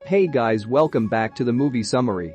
Hey guys, welcome back to the movie summary.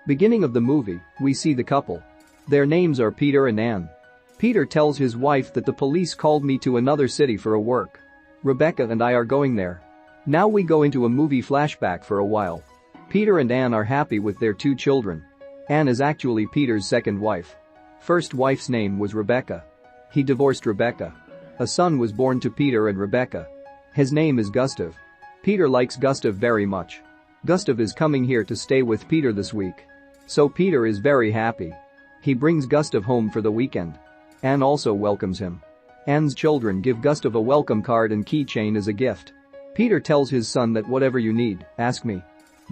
Beginning of the movie, we see the couple. Their names are Peter and Anne. Peter tells his wife that the police called me to another city for a work. Rebecca and I are going there. Now we go into a movie flashback for a while. Peter and Anne are happy with their two children. Anne is actually Peter's second wife. First wife's name was Rebecca. He divorced Rebecca. A son was born to Peter and Rebecca. His name is Gustav. Peter likes Gustav very much. Gustav is coming here to stay with Peter this week. So Peter is very happy. He brings Gustav home for the weekend. Anne also welcomes him. Anne's children give Gustav a welcome card and keychain as a gift. Peter tells his son that whatever you need, ask me.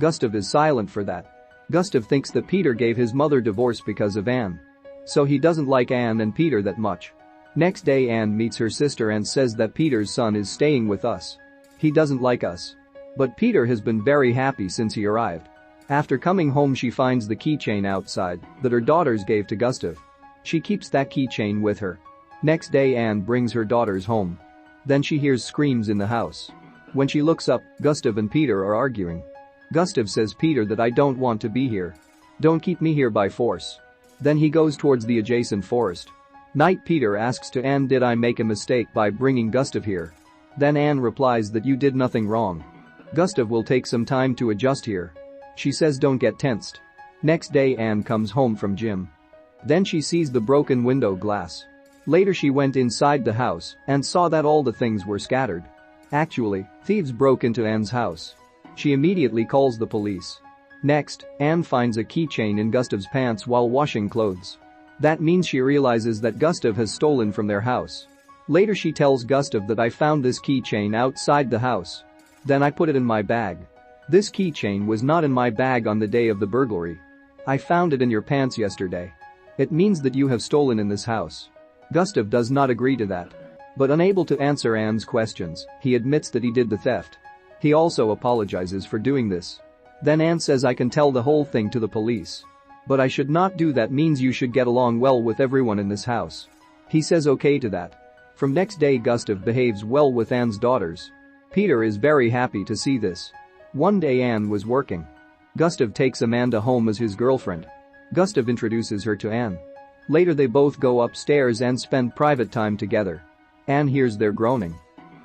Gustav is silent for that. Gustav thinks that Peter gave his mother divorce because of Anne. So he doesn't like Anne and Peter that much. Next day Anne meets her sister and says that Peter's son is staying with us. He doesn't like us. But Peter has been very happy since he arrived. After coming home she finds the keychain outside that her daughters gave to Gustav. She keeps that keychain with her. Next day Anne brings her daughters home. Then she hears screams in the house. When she looks up, Gustav and Peter are arguing. Gustav says Peter that I don't want to be here. Don't keep me here by force. Then he goes towards the adjacent forest. Night Peter asks to Anne, did I make a mistake by bringing Gustav here? Then Anne replies that you did nothing wrong. Gustav will take some time to adjust here. She says don't get tensed. Next day Anne comes home from gym. Then she sees the broken window glass. Later she went inside the house and saw that all the things were scattered. Actually, thieves broke into Anne's house. She immediately calls the police. Next, Anne finds a keychain in Gustav's pants while washing clothes. That means she realizes that Gustav has stolen from their house. Later she tells Gustav that I found this keychain outside the house. Then I put it in my bag. This keychain was not in my bag on the day of the burglary. I found it in your pants yesterday. It means that you have stolen in this house. Gustav does not agree to that. But unable to answer Anne's questions, he admits that he did the theft. He also apologizes for doing this. Then Anne says I can tell the whole thing to the police. But I should not do that, means you should get along well with everyone in this house. He says okay to that. From next day Gustav behaves well with Anne's daughters. Peter is very happy to see this. One day Anne was working. Gustav takes Amanda home as his girlfriend. Gustav introduces her to Anne. Later they both go upstairs and spend private time together. Anne hears their groaning.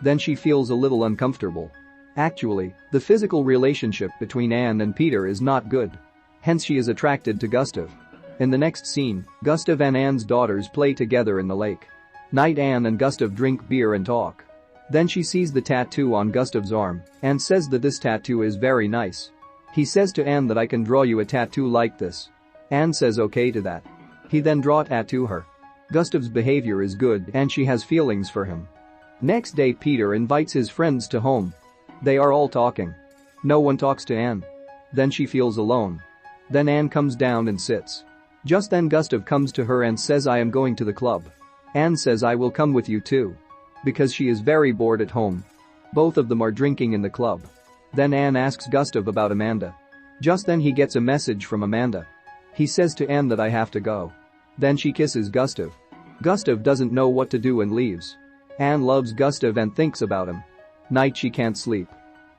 Then she feels a little uncomfortable. Actually, the physical relationship between Anne and Peter is not good. Hence she is attracted to Gustav. In the next scene, Gustav and Anne's daughters play together in the lake. Night Anne and Gustav drink beer and talk. Then she sees the tattoo on Gustav's arm and says that this tattoo is very nice. He says to Anne that I can draw you a tattoo like this. Anne says okay to that. He then draw a tattoo her. Gustav's behavior is good and she has feelings for him. Next day Peter invites his friends to home. They are all talking. No one talks to Anne. Then she feels alone. Then Anne comes down and sits. Just then Gustav comes to her and says I am going to the club. Anne says I will come with you too. Because she is very bored at home. Both of them are drinking in the club. Then Anne asks Gustav about Amanda. Just then he gets a message from Amanda. He says to Anne that I have to go. Then she kisses Gustav. Gustav doesn't know what to do and leaves. Anne loves Gustav and thinks about him. Night she can't sleep.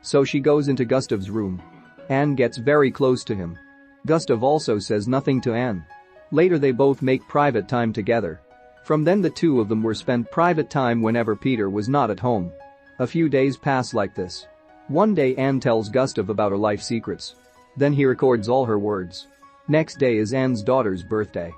So she goes into Gustav's room. Anne gets very close to him. Gustav also says nothing to Anne. Later they both make private time together. From then the two of them were spent private time whenever Peter was not at home. A few days pass like this. One day Anne tells Gustav about her life secrets. Then he records all her words. Next day is Anne's daughter's birthday.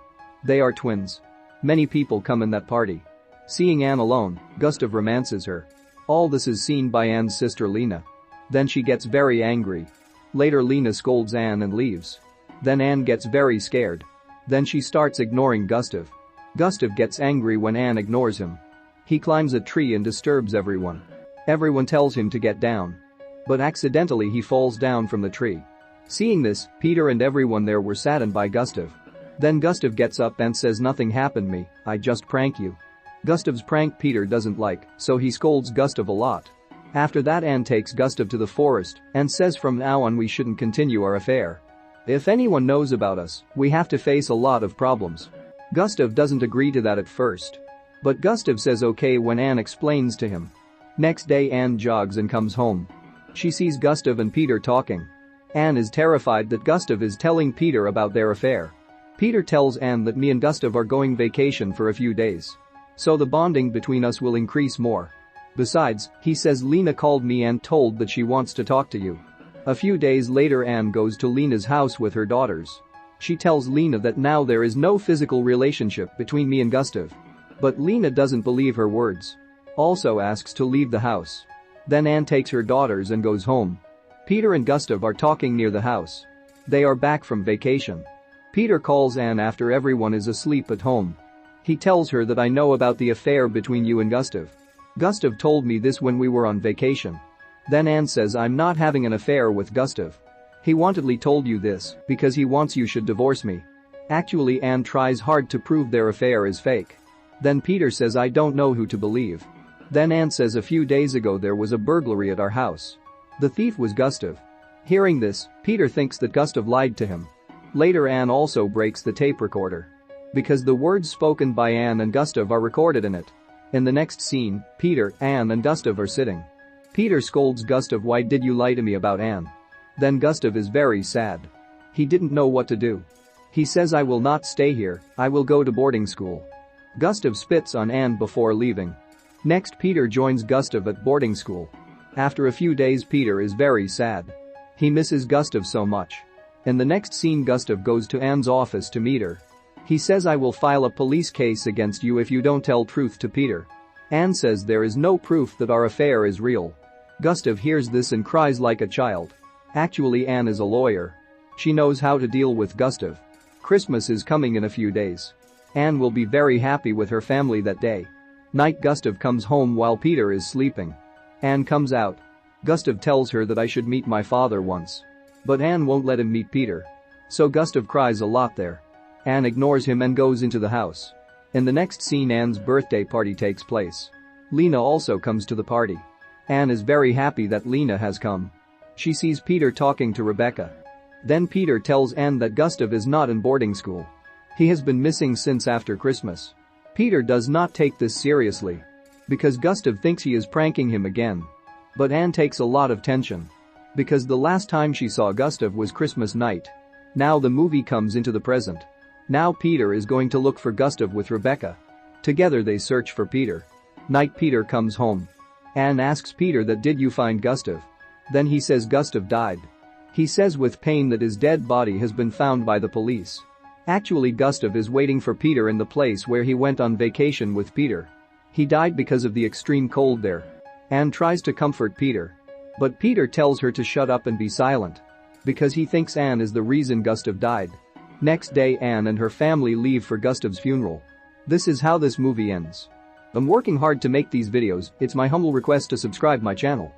They are twins. Many people come in that party. Seeing Anne alone, Gustav romances her. All this is seen by Anne's sister Lena. Then she gets very angry. Later Lena scolds Anne and leaves. Then Anne gets very scared. Then she starts ignoring Gustav. Gustav gets angry when Anne ignores him. He climbs a tree and disturbs everyone. Everyone tells him to get down. But accidentally he falls down from the tree. Seeing this, Peter and everyone there were saddened by Gustav. Then Gustav gets up and says nothing happened me, I just prank you. Gustav's prank Peter doesn't like, so he scolds Gustav a lot. After that Anne takes Gustav to the forest and says from now on we shouldn't continue our affair. If anyone knows about us, we have to face a lot of problems. Gustav doesn't agree to that at first. But Gustav says okay when Anne explains to him. Next day Anne jogs and comes home. She sees Gustav and Peter talking. Anne is terrified that Gustav is telling Peter about their affair. Peter tells Anne that me and Gustav are going vacation for a few days. So the bonding between us will increase more. Besides, he says Lena called me and told that she wants to talk to you. A few days later Anne goes to Lena's house with her daughters. She tells Lena that now there is no physical relationship between me and Gustav. But Lena doesn't believe her words. Also asks to leave the house. Then Anne takes her daughters and goes home. Peter and Gustav are talking near the house. They are back from vacation. Peter calls Anne after everyone is asleep at home. He tells her that I know about the affair between you and Gustav. Gustav told me this when we were on vacation. Then Anne says I'm not having an affair with Gustav. He wantedly told you this because he wants you should divorce me. Actually Anne tries hard to prove their affair is fake. Then Peter says I don't know who to believe. Then Anne says a few days ago there was a burglary at our house. The thief was Gustav. Hearing this, Peter thinks that Gustav lied to him. Later Anne also breaks the tape recorder. Because the words spoken by Anne and Gustav are recorded in it. In the next scene, Peter, Anne and Gustav are sitting. Peter scolds Gustav, why did you lie to me about Anne? Then Gustav is very sad. He didn't know what to do. He says I will not stay here, I will go to boarding school. Gustav spits on Anne before leaving. Next Peter joins Gustav at boarding school. After a few days Peter is very sad. He misses Gustav so much. In the next scene Gustav goes to Anne's office to meet her. He says I will file a police case against you if you don't tell truth to Peter. Anne says there is no proof that our affair is real. Gustav hears this and cries like a child. Actually Anne is a lawyer. She knows how to deal with Gustav. Christmas is coming in a few days. Anne will be very happy with her family that day. Night Gustav comes home while Peter is sleeping. Anne comes out. Gustav tells her that I should meet my father once. But Anne won't let him meet Peter. So Gustav cries a lot there. Anne ignores him and goes into the house. In the next scene Anne's birthday party takes place. Lena also comes to the party. Anne is very happy that Lena has come. She sees Peter talking to Rebecca. Then Peter tells Anne that Gustav is not in boarding school. He has been missing since after Christmas. Peter does not take this seriously. Because Gustav thinks he is pranking him again. But Anne takes a lot of tension. Because the last time she saw Gustav was Christmas night. Now the movie comes into the present. Now Peter is going to look for Gustav with Rebecca. Together they search for Peter. Night Peter comes home. Anne asks Peter that did you find Gustav? Then he says Gustav died. He says with pain that his dead body has been found by the police. Actually Gustav is waiting for Peter in the place where he went on vacation with Peter. He died because of the extreme cold there. Anne tries to comfort Peter. But Peter tells her to shut up and be silent. Because he thinks Anne is the reason Gustav died. Next day Anne and her family leave for Gustav's funeral. This is how this movie ends. I'm working hard to make these videos, it's my humble request to subscribe my channel.